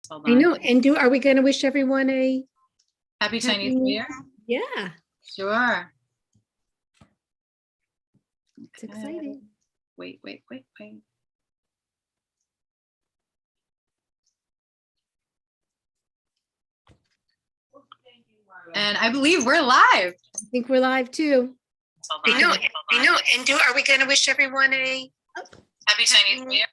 Hold I on. know. And are we going to wish everyone a Happy Chinese New Year? Yeah, Sure. it's exciting. Wait. And I believe we're live. I think we're live too. I know. And are we going to wish everyone a Happy Chinese New Year?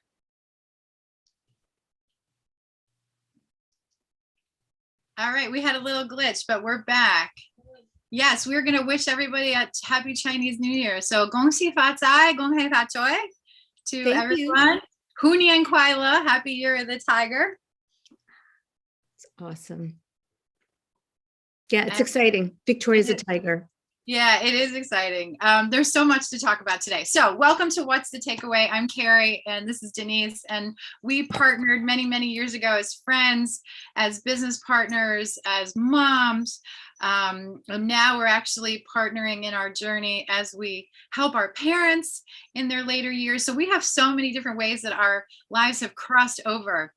All right, we had a little glitch, but we're back. Yes, we're going to wish everybody a Happy Chinese New Year. So, Gong Xi Fa Zai, Gong Hei Fa Choi to Thank everyone. Hu Nian Kuai Le, Happy Year of the Tiger. It's awesome. Yeah, it's exciting. Victoria's a tiger. Yeah, it is exciting. There's so much to talk about today. So welcome to What's the Takeaway? I'm Carrie and this is Denise. And we partnered many, many years ago as friends, as business partners, as moms. And now we're actually partnering in our journey as we help our parents in their later years. So we have so many different ways that our lives have crossed over.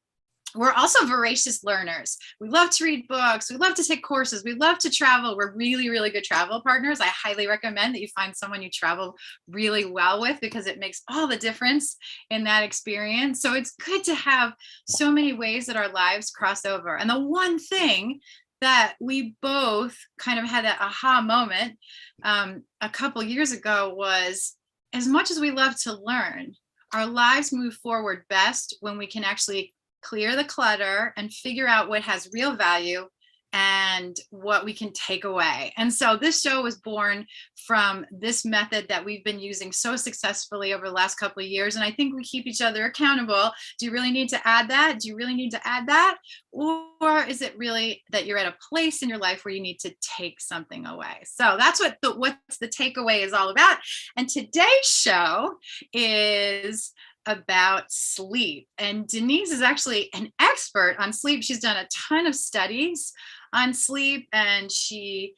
We're also voracious learners. We love to read books. We love to take courses. We love to travel. We're really, really good travel partners. I highly recommend that you find someone you travel really well with because it makes all the difference in that experience. So it's good to have so many ways that our lives cross over. And the one thing that we both kind of had that aha moment a couple years ago was, as much as we love to learn, our lives move forward best when we can actually clear the clutter and figure out what has real value and what we can take away. And so this show was born from this method that we've been using so successfully over the last couple of years. And I think we keep each other accountable. Do you really need to add that? Do you really need to add that? Or is it really that you're at a place in your life where you need to take something away? So that's what What's the Takeaway is all about. And today's show is about sleep. And Denise is actually an expert on sleep. She's done a ton of studies on sleep and she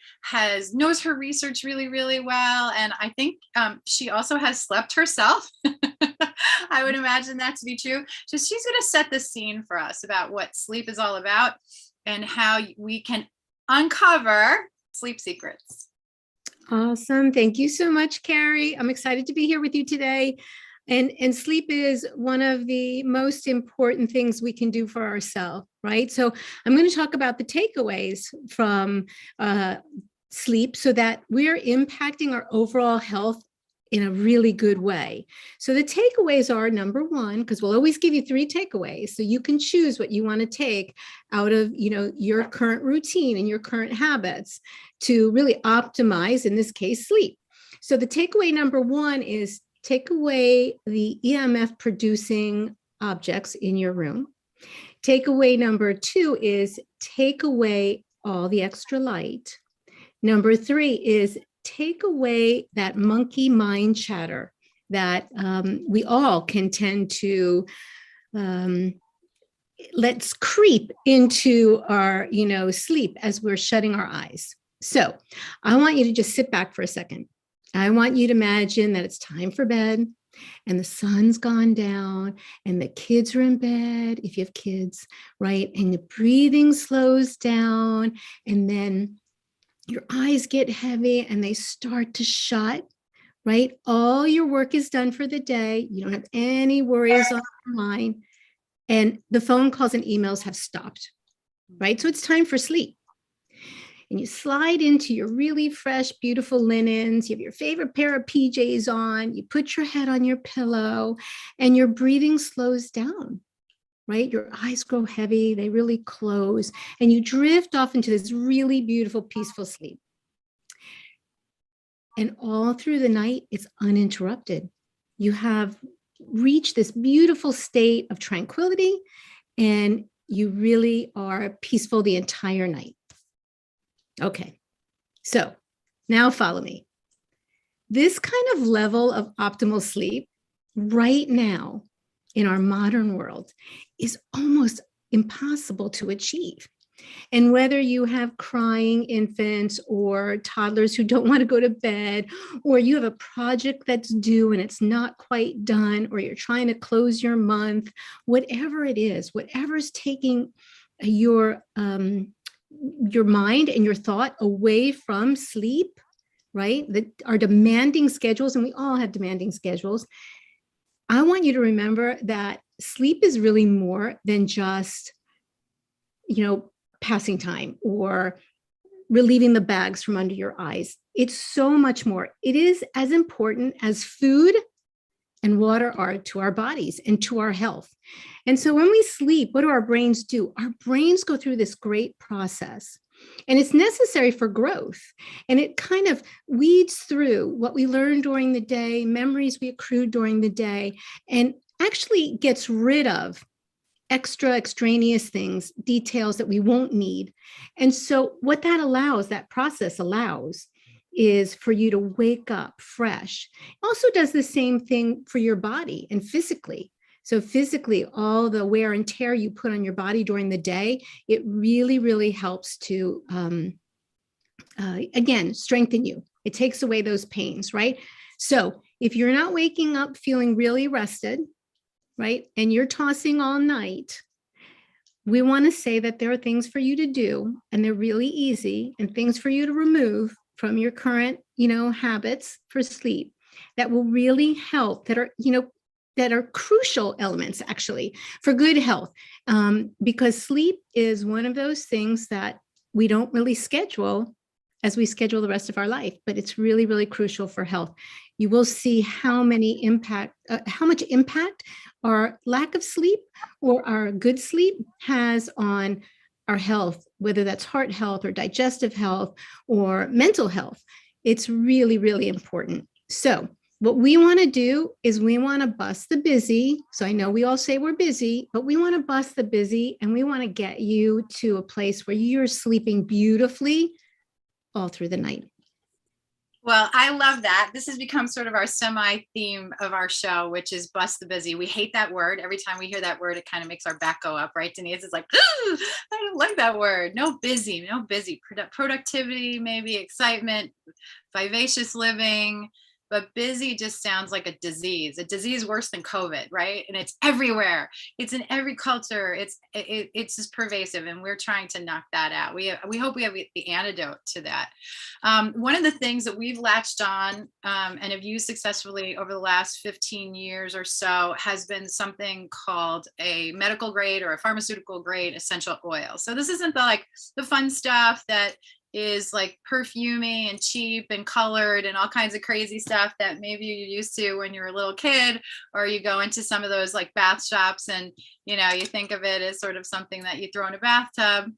knows her research really, really well. And I think she also has slept herself. I would imagine that to be true. So she's going to set the scene for us about what sleep is all about and how we can uncover sleep secrets. Awesome. Thank you so much, Carrie. I'm excited to be here with you today. And sleep is one of the most important things we can do for ourselves, right? So I'm going to talk about the takeaways from sleep so that we're impacting our overall health in a really good way. So the takeaways are, number one, because we'll always give you 3 takeaways, so you can choose what you want to take out of, your current routine and your current habits to really optimize, in this case, sleep. So the takeaway number 1 is take away the EMF producing objects in your room. Takeaway number 2 is take away all the extra light. Number 3 is take away that monkey mind chatter that we all can tend to let's creep into our, sleep as we're shutting our eyes. So I want you to just sit back for a second. I want you to imagine that it's time for bed and the sun's gone down and the kids are in bed, if you have kids, right? And the breathing slows down and then your eyes get heavy and they start to shut, right? All your work is done for the day. You don't have any worries on your mind. And the phone calls and emails have stopped, right? So it's time for sleep. And you slide into your really fresh, beautiful linens. You have your favorite pair of PJs on. You put your head on your pillow and your breathing slows down, right? Your eyes grow heavy. They really close and you drift off into this really beautiful, peaceful sleep. And all through the night, it's uninterrupted. You have reached this beautiful state of tranquility and you really are peaceful the entire night. Okay, so now follow me. This kind of level of optimal sleep right now in our modern world is almost impossible to achieve. And whether you have crying infants or toddlers who don't want to go to bed, or you have a project that's due and it's not quite done, or you're trying to close your month, whatever it is, whatever's taking your mind and your thought away from sleep, right? That are demanding schedules, and we all have demanding schedules. I want you to remember that sleep is really more than just, passing time or relieving the bags from under your eyes. It's so much more. It is as important as food and water are to our bodies and to our health. And so when we sleep, what do our brains do? Our brains go through this great process, and it's necessary for growth. And it kind of weeds through what we learned during the day, memories we accrued during the day, and actually gets rid of extraneous things, details that we won't need. And so what that process allows is for you to wake up fresh. It also does the same thing for your body and physically. So physically, all the wear and tear you put on your body during the day, it really, really helps to, again, strengthen you. It takes away those pains, right? So if you're not waking up feeling really rested, right, and you're tossing all night, we want to say that there are things for you to do, and they're really easy, and things for you to remove from your current, habits for sleep that will really help, that are crucial elements actually for good health. Because sleep is one of those things that we don't really schedule as we schedule the rest of our life, but it's really, really crucial for health. You will see how much impact our lack of sleep or our good sleep has on our health, whether that's heart health or digestive health or mental health. It's really, really important. So what we want to do is we want to bust the busy. So I know we all say we're busy, but we want to bust the busy, and we want to get you to a place where you're sleeping beautifully all through the night. Well, I love that. This has become sort of our semi-theme of our show, which is bust the busy. We hate that word. Every time we hear that word, it kind of makes our back go up, right, Denise? It's like, I don't like that word. No busy. Productivity, maybe excitement, vivacious living. But busy just sounds like a disease worse than COVID, right? And it's everywhere. It's in every culture. It's just pervasive, and we're trying to knock that out. We hope we have the antidote to that. One of the things that we've latched on and have used successfully over the last 15 years or so has been something called a medical grade or a pharmaceutical grade essential oil. So this isn't the fun stuff that is like perfumey and cheap and colored and all kinds of crazy stuff that maybe you used to when you were a little kid, or you go into some of those like bath shops and you think of it as sort of something that you throw in a bathtub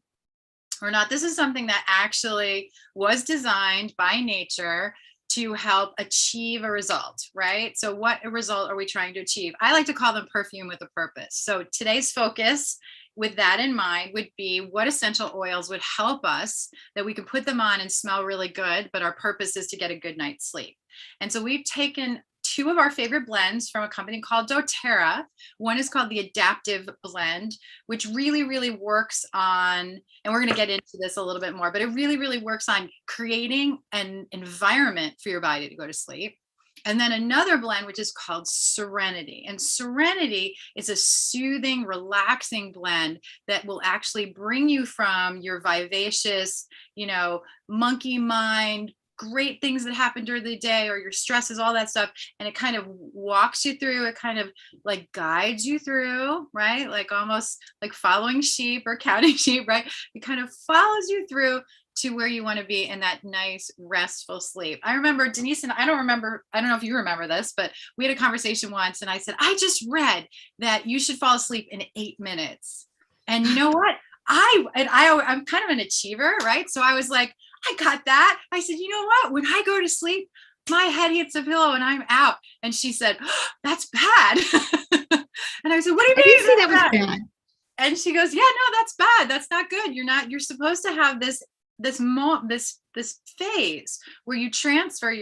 or not. This is something that actually was designed by nature to help achieve a result, right? So what a result are we trying to achieve? I like to call them perfume with a purpose. So today's focus with that in mind would be what essential oils would help us that we can put them on and smell really good, but our purpose is to get a good night's sleep. And so we've taken two of our favorite blends from a company called doTERRA. One is called the Adaptive Blend, which really, really works on, and we're going to get into this a little bit more, but it really, really works on creating an environment for your body to go to sleep. And then another blend, which is called Serenity. And Serenity is a soothing, relaxing blend that will actually bring you from your vivacious, monkey mind, great things that happen during the day, or your stresses, all that stuff. And it kind of walks you through, it kind of like guides you through, right? Like almost like following sheep or counting sheep, right? It kind of follows you through to where you want to be in that nice restful sleep. I remember Denise, and I don't know if you remember this, but we had a conversation once and I said, I just read that you should fall asleep in 8 minutes. And you know what? I'm kind of an achiever, right? So I was like, I got that. I said, you know what? When I go to sleep, my head hits the pillow and I'm out. And she said, oh, that's bad. And I said, what do you mean? I didn't see that was bad. And she goes, yeah, no, that's bad. That's not good. You're supposed to have this phase where you transfer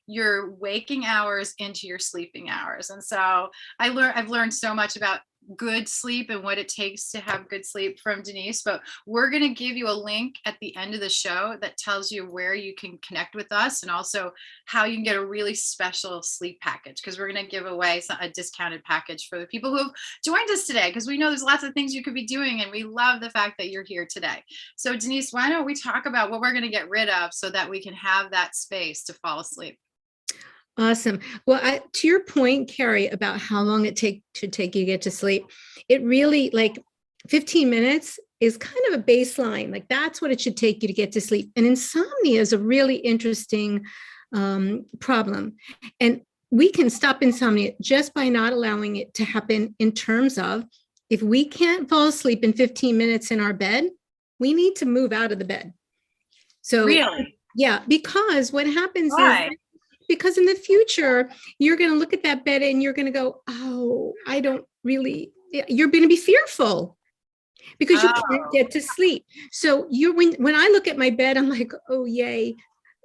your waking hours into your sleeping hours. And so I've learned so much about good sleep and what it takes to have good sleep from Denise, but we're going to give you a link at the end of the show that tells you where you can connect with us and also how you can get a really special sleep package, because we're going to give away a discounted package for the people who have joined us today, because we know there's lots of things you could be doing and we love the fact that you're here today. So Denise, why don't we talk about what we're going to get rid of so that we can have that space to fall asleep? Awesome. Well, to your point, Carrie, about how long it should take you to get to sleep, it really, like 15 minutes is kind of a baseline. Like that's what it should take you to get to sleep. And insomnia is a really interesting problem. And we can stop insomnia just by not allowing it to happen, in terms of, if we can't fall asleep in 15 minutes in our bed, we need to move out of the bed. So really? Yeah, because what happens Why? is, because in the future, you're going to look at that bed and you're going to go, oh, I don't really, you're going to be fearful because you can't get to sleep. So when I look at my bed, I'm like, oh, yay,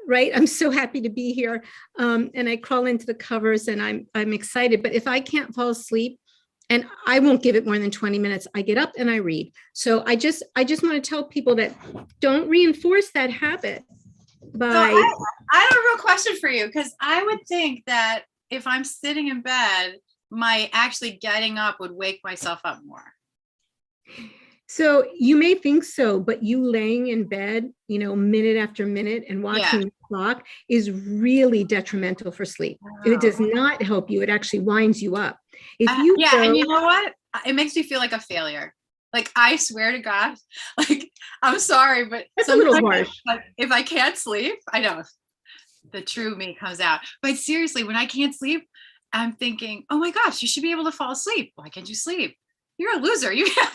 right? I'm so happy to be here. And I crawl into the covers and I'm excited. But if I can't fall asleep, and I won't give it more than 20 minutes, I get up and I read. So I just want to tell people that don't reinforce that habit. So I have a real question for you, because I would think that if I'm sitting in bed, my actually getting up would wake myself up more. So you may think so, but you laying in bed, minute after minute and watching the clock is really detrimental for sleep. Oh. It does not help you. It actually winds you up. And you know what? It makes me feel like a failure. Like, I swear to God, like, I'm sorry, but that's a little harsh. Like, if I can't sleep, I know the true me comes out. But seriously, when I can't sleep, I'm thinking, oh my gosh, you should be able to fall asleep. Why can't you sleep? You're a loser. You can't.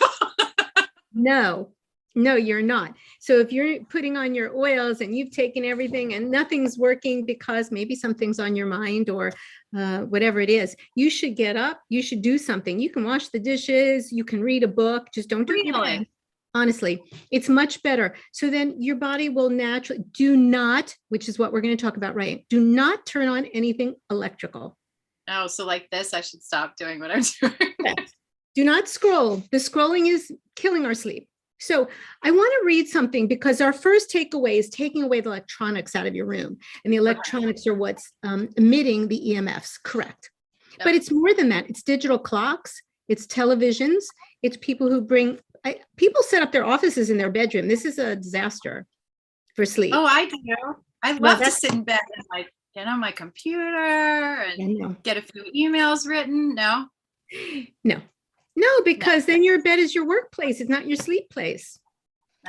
No, you're not. So if you're putting on your oils and you've taken everything and nothing's working because maybe something's on your mind or whatever it is, you should get up. You should do something. You can wash the dishes. You can read a book. Just don't do it. Honestly, it's much better. So then your body will naturally which is what we're going to talk about, right? Do not turn on anything electrical. Oh, so like this, I should stop doing what I'm doing. Yes. Do not scroll. The scrolling is killing our sleep. So I want to read something, because our first takeaway is taking away the electronics out of your room. And the electronics are what's emitting the EMFs, correct? Yep. But it's more than that. It's digital clocks, it's televisions, it's people who people set up their offices in their bedroom. This is a disaster for sleep. Oh, I do. I love to sit in bed and like get on my computer and get a few emails written. No, because then your bed is your workplace. It's not your sleep place.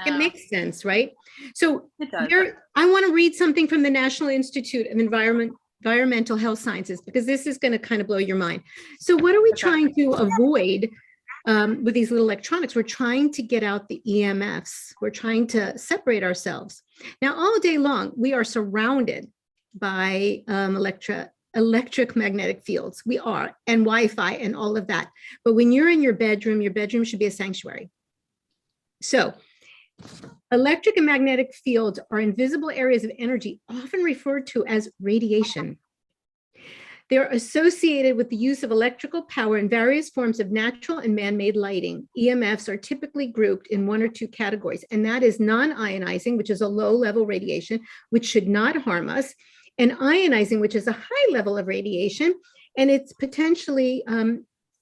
It makes sense, right? So I want to read something from the National Institute of Environmental Health Sciences, because this is going to kind of blow your mind. So what are we trying to avoid with these little electronics? We're trying to get out the EMFs. We're trying to separate ourselves. Now, all day long, we are surrounded by electric magnetic fields. We are, and Wi-Fi and all of that. But when you're in your bedroom should be a sanctuary. So electric and magnetic fields are invisible areas of energy, often referred to as radiation. They're associated with the use of electrical power in various forms of natural and man-made lighting. EMFs are typically grouped in one or two categories, and that is non-ionizing, which is a low-level radiation, which should not harm us, and ionizing, which is a high level of radiation, and it's potentially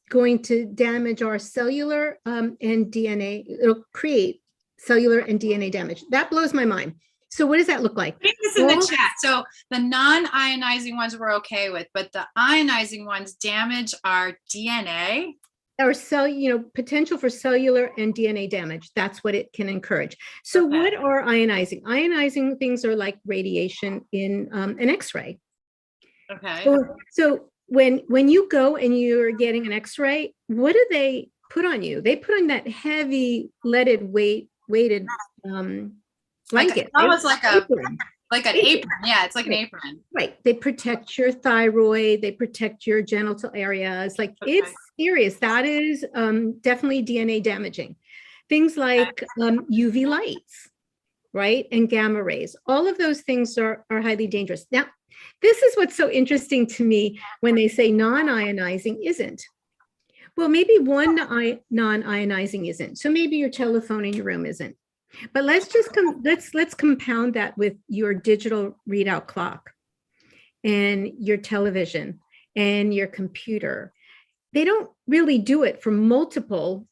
going to damage our cellular and DNA. It'll create cellular and DNA damage. That blows my mind. So what does that look like? Put this in the chat. So the non-ionizing ones we're okay with, but the ionizing ones damage our DNA. Or potential for cellular and DNA damage. That's what it can encourage. So what are ionizing? Ionizing things are like radiation in an X-ray. Okay. So when you go and you're getting an X-ray, what do they put on you? They put on that heavy leaded weighted blanket. Almost like an apron. Yeah, it's like an apron. Right. They protect your thyroid. They protect your genital areas. Like it's serious. That is definitely DNA damaging. Things like UV lights, right? And gamma rays. All of those things are highly dangerous. Now, this is what's so interesting to me when they say non-ionizing isn't. Well, maybe one non-ionizing isn't. So maybe your telephone in your room isn't. But let's compound that with your digital readout clock and your television and your computer. They don't really do it for multiple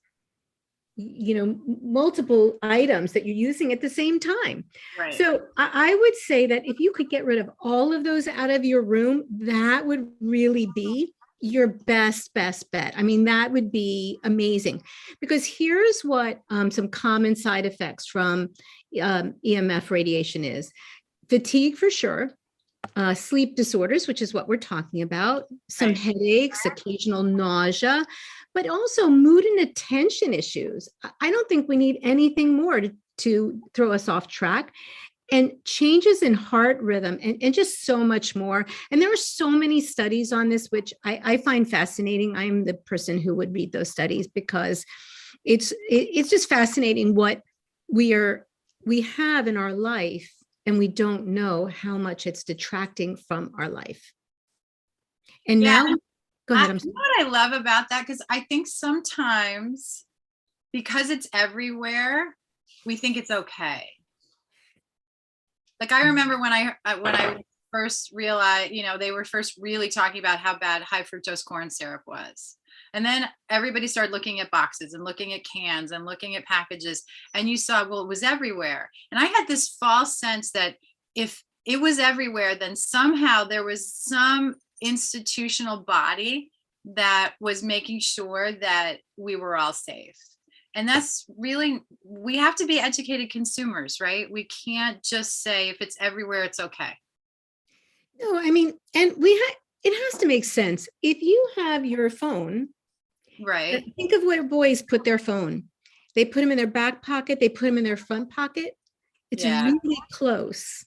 items that you're using at the same time. Right. So I would say that if you could get rid of all of those out of your room, that would really be your best bet. I mean, that would be amazing, because here's what some common side effects from EMF radiation is: fatigue for sure, sleep disorders, which is what we're talking about, some Right. headaches, occasional nausea, but also mood and attention issues. I don't think we need anything more to throw us off track, and changes in heart rhythm, and just so much more. And there are so many studies on this, which I find fascinating. I'm the person who would read those studies, because it's just fascinating what we have in our life, and we don't know how much it's detracting from our life. And Yeah. now, go ahead. You know what I love about that? Because I think sometimes, because it's everywhere, we think it's okay. Like I remember when I first realized, they were first really talking about how bad high fructose corn syrup was. And then everybody started looking at boxes and looking at cans and looking at packages. And you saw, well, it was everywhere. And I had this false sense that if it was everywhere, then somehow there was some institutional body that was making sure that we were all safe. And that's really, we have to be educated consumers, right? We can't just say if it's everywhere, it's okay. No, I mean, and it has to make sense. If you have your phone, right? Think of where boys put their phone. They put them in their back pocket, they put them in their front pocket. It's really close,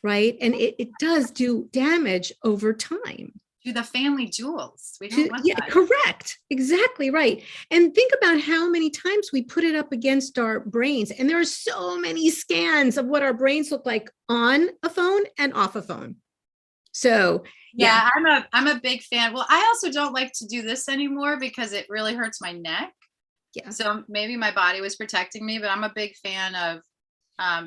right? And it does do damage over time. To the family jewels. We don't want that. Correct. Exactly right. And think about how many times we put it up against our brains. And there are so many scans of what our brains look like on a phone and off a phone. So yeah, I'm a big fan. Well, I also don't like to do this anymore because it really hurts my neck. Yeah. So maybe my body was protecting me, but I'm a big fan of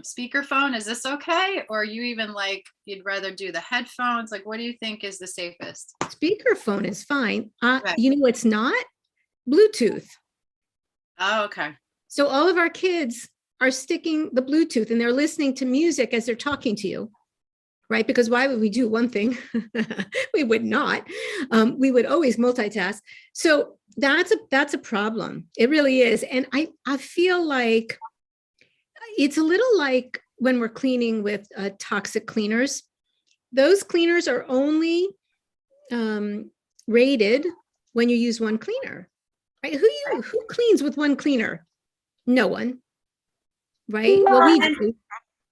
speakerphone. Is this okay? Or you even like, you'd rather do the headphones? Like, what do you think is the safest? Speakerphone is fine. Okay. You know, it's not Bluetooth. Oh, okay. So all of our kids are sticking the Bluetooth and they're listening to music as they're talking to you, right? Because why would we do one thing? We would not. We would always multitask. So that's a problem. It really is. And I feel like it's a little like when we're cleaning with toxic cleaners. Those cleaners are only rated when you use one cleaner, right? Who cleans with one cleaner? No one, right? Well, we do.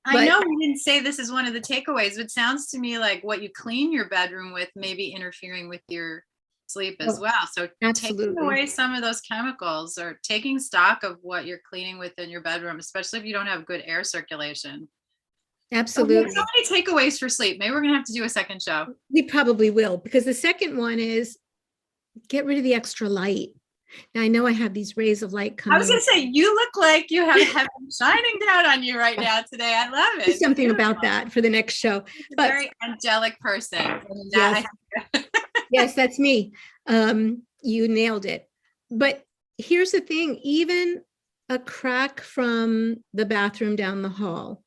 I know we didn't say this is one of the takeaways, but it sounds to me like what you clean your bedroom with may be interfering with your sleep as well. So taking away some of those chemicals or taking stock of what you're cleaning with in your bedroom, especially if you don't have good air circulation. Absolutely. So many takeaways for sleep. Maybe we're going to have to do a second show. We probably will, because the second one is get rid of the extra light. Now, I know I have these rays of light coming. I was going to say, you look like you have heaven shining down on you right now today. I love it. Do something about that for the next show. But very angelic person. Yes. Yes, that's me. You nailed it. But here's the thing, even a crack from the bathroom down the hall,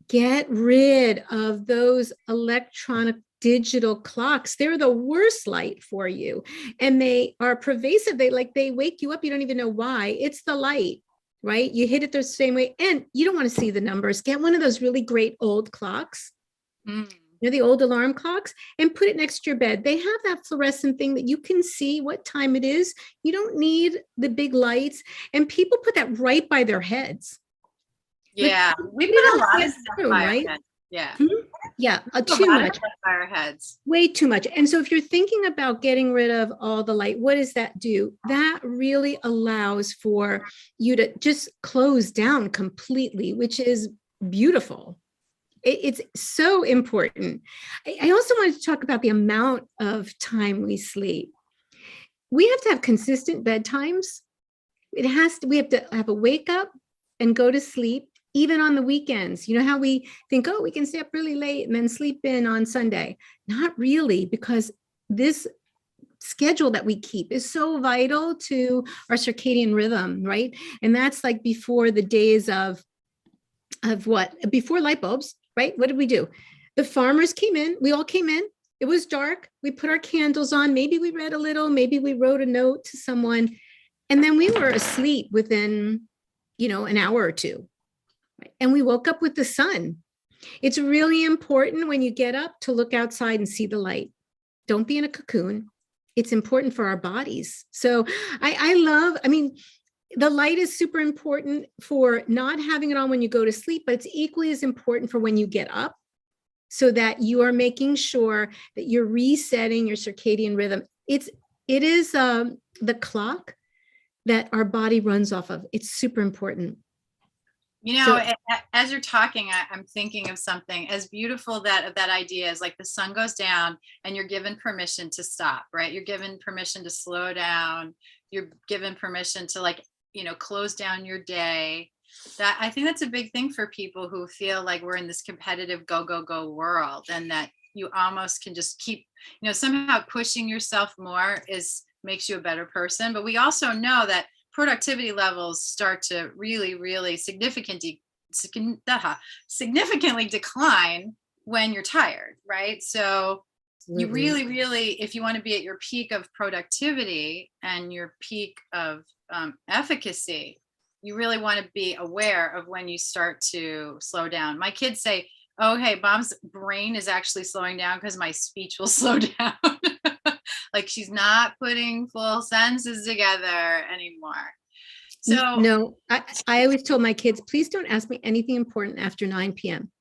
get rid of those electronic digital clocks. They're the worst light for you. And they are pervasive. They wake you up. You don't even know why. It's the light, right? You hit it the same way. And you don't want to see the numbers. Get one of those really great old clocks. The old alarm clocks, and put it next to your bed. They have that fluorescent thing that you can see what time it is. You don't need the big lights. And people put that right by their heads. Yeah, we put a lot of stuff by our heads. Yeah. Yeah, too much. By our heads. Way too much. And so if you're thinking about getting rid of all the light, what does that do? That really allows for you to just close down completely, which is beautiful. It's so important. I also wanted to talk about the amount of time we sleep. we have to have consistent bedtimes. We have to have a wake up and go to sleep, even on the weekends. You know how we think, oh, we can stay up really late and then sleep in on Sunday? Not really, because this schedule that we keep is so vital to our circadian rhythm, right? And that's like before the days of what? Before light bulbs, right? What did we do? The farmers came in, we all came in, it was dark, we put our candles on, maybe we read a little, maybe we wrote a note to someone, and then we were asleep within, an hour or two. Right? And we woke up with the sun. It's really important when you get up to look outside and see the light. Don't be in a cocoon. It's important for our bodies. So I mean, the light is super important for not having it on when you go to sleep, but it's equally as important for when you get up, so that you are making sure that you're resetting your circadian rhythm. It is the clock that our body runs off of. It's super important. As you're talking, I'm thinking of something as beautiful that idea is, like the sun goes down and you're given permission to stop, right? You're given permission to slow down. You're given permission to close down your day. That, I think that's a big thing for people who feel like we're in this competitive go, go, go world, and that you almost can just keep, somehow pushing yourself more makes you a better person. But we also know that productivity levels start to really, really significantly decline when you're tired, right? So you really, really, if you want to be at your peak of productivity and your peak of efficacy, you really want to be aware of when you start to slow down. My kids say, oh, hey, mom's brain is actually slowing down because my speech will slow down. Like she's not putting full sentences together anymore. So no, I always told my kids, please don't ask me anything important after 9 p.m.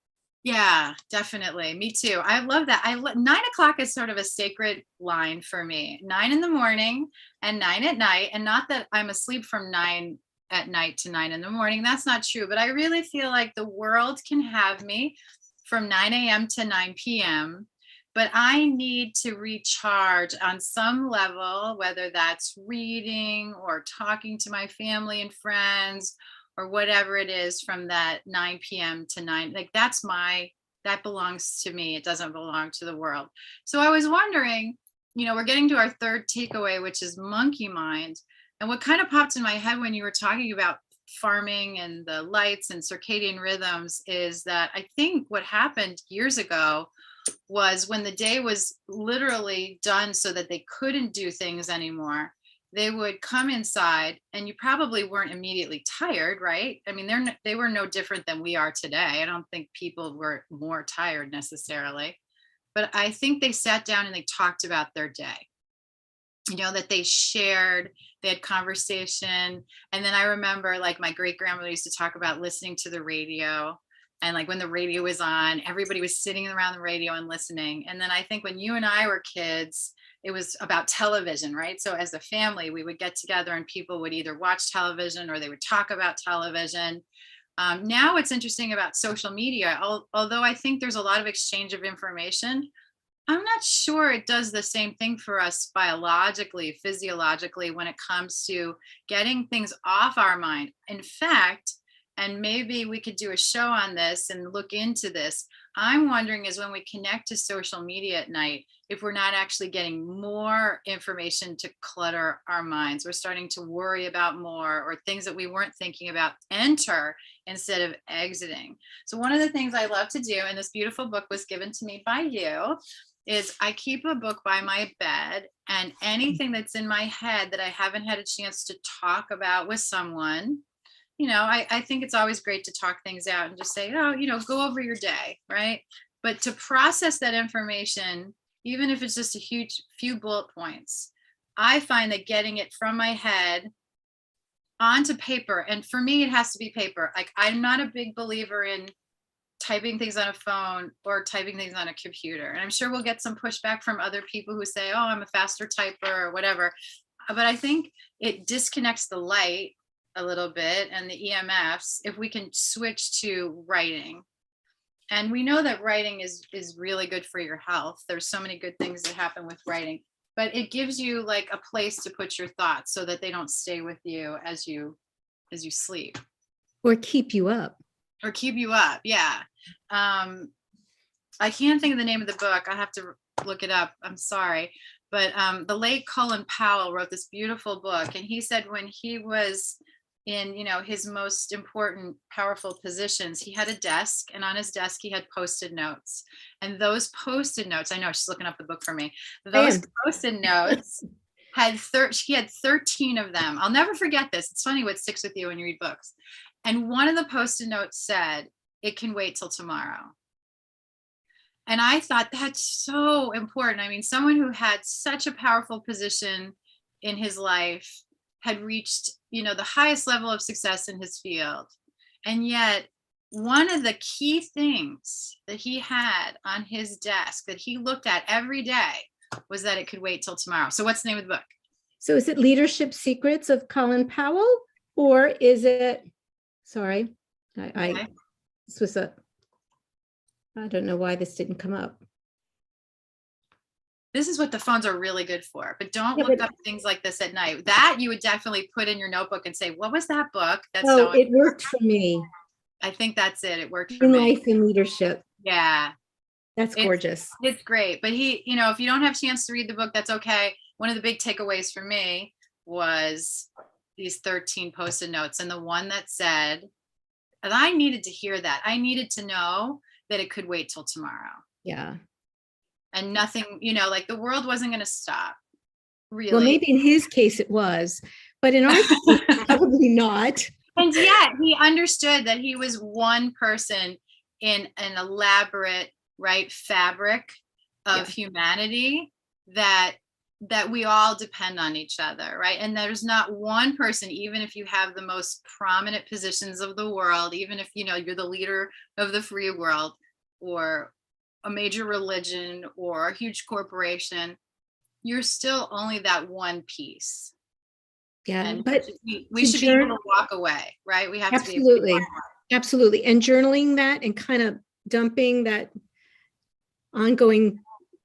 Yeah, definitely. Me too. I love that. 9 o'clock is sort of a sacred line for me. 9 in the morning and 9 at night. And not that I'm asleep from 9 at night to 9 in the morning. That's not true. But I really feel like the world can have me from 9 a.m. to 9 p.m. But I need to recharge on some level, whether that's reading or talking to my family and friends or whatever it is, from that 9 p.m. to 9. Like that belongs to me. It doesn't belong to the world. So I was wondering, we're getting to our third takeaway, which is monkey mind. And what kind of popped in my head when you were talking about farming and the lights and circadian rhythms is that I think what happened years ago was, when the day was literally done so that they couldn't do things anymore, they would come inside, and you probably weren't immediately tired, right? I mean, they were no different than we are today. I don't think people were more tired necessarily, but I think they sat down and they talked about their day, that they had conversation. And then I remember, like, my great grandmother used to talk about listening to the radio. And like when the radio was on, everybody was sitting around the radio and listening. And then I think when you and I were kids, it was about television, right? So as a family, we would get together and people would either watch television or they would talk about television. Now it's interesting about social media, although I think there's a lot of exchange of information. I'm not sure it does the same thing for us biologically, physiologically, when it comes to getting things off our mind. In fact, and maybe we could do a show on this and look into this, I'm wondering is when we connect to social media at night, if we're not actually getting more information to clutter our minds. We're starting to worry about more, or things that we weren't thinking about enter instead of exiting. So one of the things I love to do, and this beautiful book was given to me by you, is I keep a book by my bed, and anything that's in my head that I haven't had a chance to talk about with someone, I think it's always great to talk things out and just say, oh, go over your day, right? But to process that information, even if it's just a huge few bullet points, I find that getting it from my head onto paper, and for me, it has to be paper. Like, I'm not a big believer in typing things on a phone or typing things on a computer. And I'm sure we'll get some pushback from other people who say, oh, I'm a faster typer or whatever. But I think it disconnects the light a little bit and the EMFs if we can switch to writing. And we know that writing is really good for your health. There's so many good things that happen with writing. but it gives you like a place to put your thoughts so that they don't stay with you as you sleep Or keep you up. or keep you up. Yeah. I can't think of the name of the book. I have to look it up. I'm sorry. But the late Colin Powell wrote this beautiful book. And he said when he was in, his most important, powerful positions, he had a desk. And on his desk, he had Post-it notes. And those Post-it notes, I know she's looking up the book for me. Those Post-it notes he had 13 of them. I'll never forget this. It's funny what sticks with you when you read books. And one of the Post-it notes said, "It can wait till tomorrow." And I thought that's so important. I mean, someone who had such a powerful position in his life had reached, the highest level of success in his field. And yet, one of the key things that he had on his desk that he looked at every day was that it could wait till tomorrow. So what's the name of the book? So is it Leadership Secrets of Colin Powell, or is it, sorry, this was I don't know why this didn't come up. This is what the phones are really good for, but don't look up things like this at night. That you would definitely put in your notebook and say, what was that book? It worked for me. I think that's it. It worked for me. In Life and Leadership. Yeah. That's gorgeous. It's great. But if you don't have a chance to read the book, that's okay. One of the big takeaways for me was these 13 Post-it notes. And the one that said, and I needed to hear that. I needed to know that it could wait till tomorrow. Yeah. And nothing, like the world wasn't going to stop. Really. Well, maybe in his case it was, but in our case, probably not. And yet he understood that he was one person in an elaborate, fabric of humanity that we all depend on each other, right? And there's not one person, even if you have the most prominent positions of the world, even if you're the leader of the free world or a major religion or a huge corporation, you're still only that one piece. Yeah, and but we should be able to walk away, right? We have absolutely, absolutely. And journaling that and kind of dumping that ongoing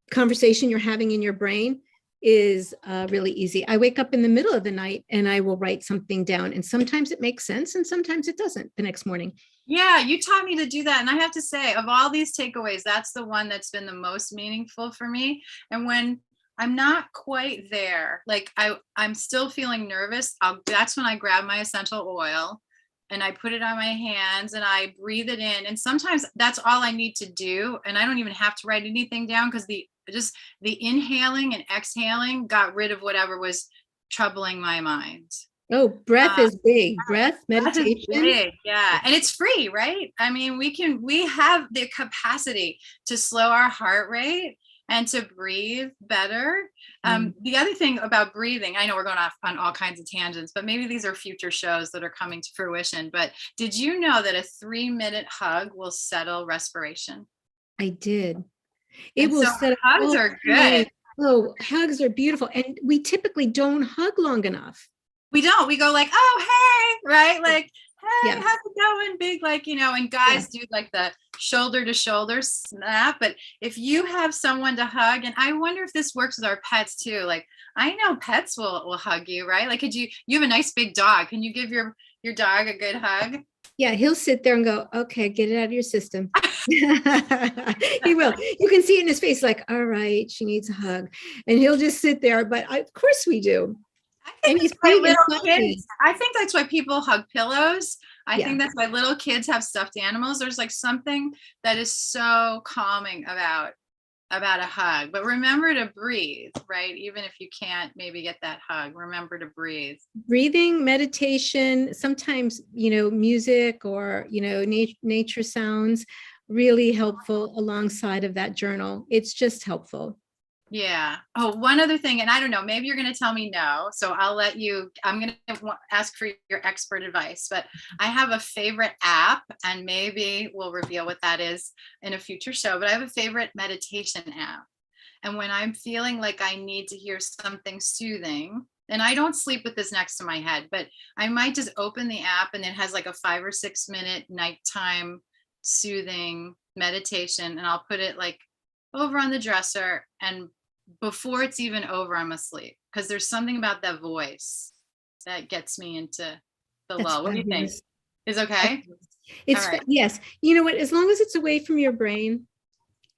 conversation you're having in your brain is really easy. I wake up in the middle of the night and I will write something down, and sometimes it makes sense and sometimes it doesn't the next morning. Yeah, you taught me to do that. And I have to say, of all these takeaways, that's the one that's been the most meaningful for me. And when I'm not quite there, like I'm still feeling nervous, that's when I grab my essential oil and I put it on my hands and I breathe it in. And sometimes that's all I need to do. And I don't even have to write anything down, because the inhaling and exhaling got rid of whatever was troubling my mind. Oh, breath is big. Breath, meditation. Big, yeah. And it's free, right? I mean, we have the capacity to slow our heart rate and to breathe better. The other thing about breathing, I know we're going off on all kinds of tangents, but maybe these are future shows that are coming to fruition. But did you know that a 3-minute hug will settle respiration? I did. It will settle. Hugs are good. Oh, hugs are beautiful. And we typically don't hug long enough. We don't. We go like, oh, hey, right? Like, hey, how's it going? Big, and guys do like the shoulder to shoulder snap. But if you have someone to hug, and I wonder if this works with our pets too. Like, I know pets will hug you, right? Like, you have a nice big dog. Can you give your dog a good hug? Yeah, he'll sit there and go, okay, get it out of your system. He will. You can see it in his face, like, all right, she needs a hug. And he'll just sit there. But of course we do. I think that's why people hug pillows. I think that's why little kids have stuffed animals. There's like something that is so calming about a hug. But remember to breathe, right? Even if you can't maybe get that hug, remember to breathe. Breathing, meditation, sometimes, music or, nature sounds, really helpful alongside of that journal. It's just helpful. Yeah. Oh, one other thing, and I don't know, maybe you're going to tell me no, so I'm going to ask for your expert advice, but I have a favorite app, and maybe we'll reveal what that is in a future show, but I have a favorite meditation app. And when I'm feeling like I need to hear something soothing, and I don't sleep with this next to my head, but I might just open the app and it has like a 5 or 6 minute nighttime soothing meditation, and I'll put it like over on the dresser and before it's even over, I'm asleep because there's something about that voice that gets me into the That's lull. What do you think? fabulous. Is okay? All right. Yes. You know what? As long as it's away from your brain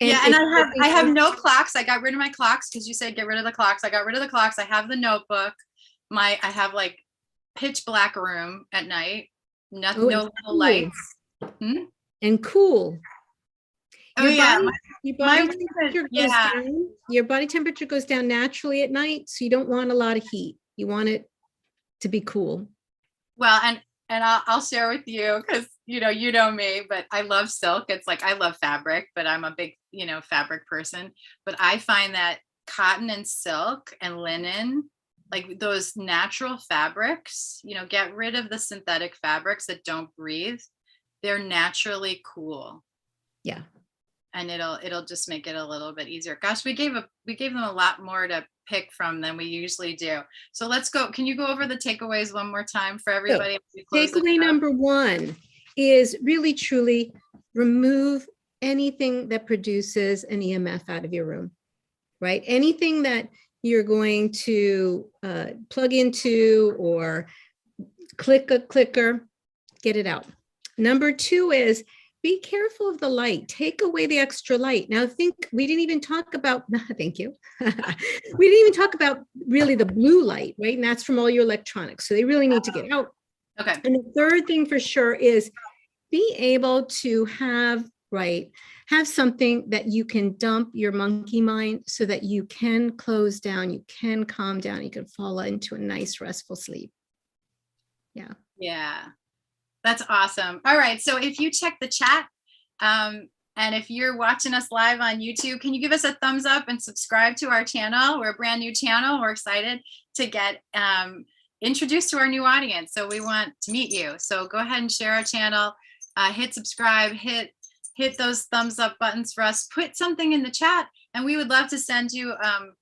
and Yeah, and it's I have working. no clocks. I got rid of my clocks because you said get rid of the clocks. I got rid of the clocks. I have the notebook. I have like pitch black room at night. Oh, No it's little cool lights. Hmm? and cool. Oh Your yeah, body, your body room is, temperature goes yeah. down. Your body temperature goes down naturally at night, so you don't want a lot of heat. You want it to be cool. Well, and I'll share with you because you know me, but I love silk. It's like I love fabric, but I'm a big fabric person. But I find that cotton and silk and linen, like those natural fabrics, get rid of the synthetic fabrics that don't breathe. They're naturally cool, Yeah. and it'll just make it a little bit easier. Gosh, we gave them a lot more to pick from than we usually do. So let's go. Can you go over the takeaways one more time for So, everybody as we close this takeaway up? number one is really truly remove anything that produces an EMF out of your room, right? Anything that you're going to plug into or click a clicker, get it out. Number two is be careful of the light. Take away the extra light. Now, we didn't even talk about, thank you. We didn't even talk about really the blue light, right? And that's from all your electronics. So they really need to get out. Okay. And the third thing for sure is be able to have something that you can dump your monkey mind so that you can close down, you can calm down, you can fall into a nice restful sleep. Yeah. Yeah. That's awesome. All right. So if you check the chat, and if you're watching us live on YouTube, can you give us a thumbs up and subscribe to our channel? We're a brand new channel. We're excited to get introduced to our new audience. So we want to meet you. So go ahead and share our channel, hit subscribe, hit those thumbs up buttons for us, put something in the chat, and we would love to send you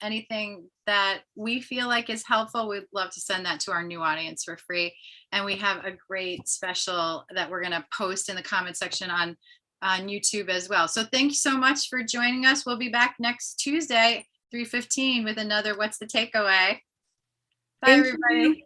anything that we feel like is helpful. We'd love to send that to our new audience for free. And we have a great special that we're going to post in the comment section on YouTube as well. So thank you so much for joining us. We'll be back next Tuesday, 3:15 with another What's the Takeaway? Bye, Thank everybody. you.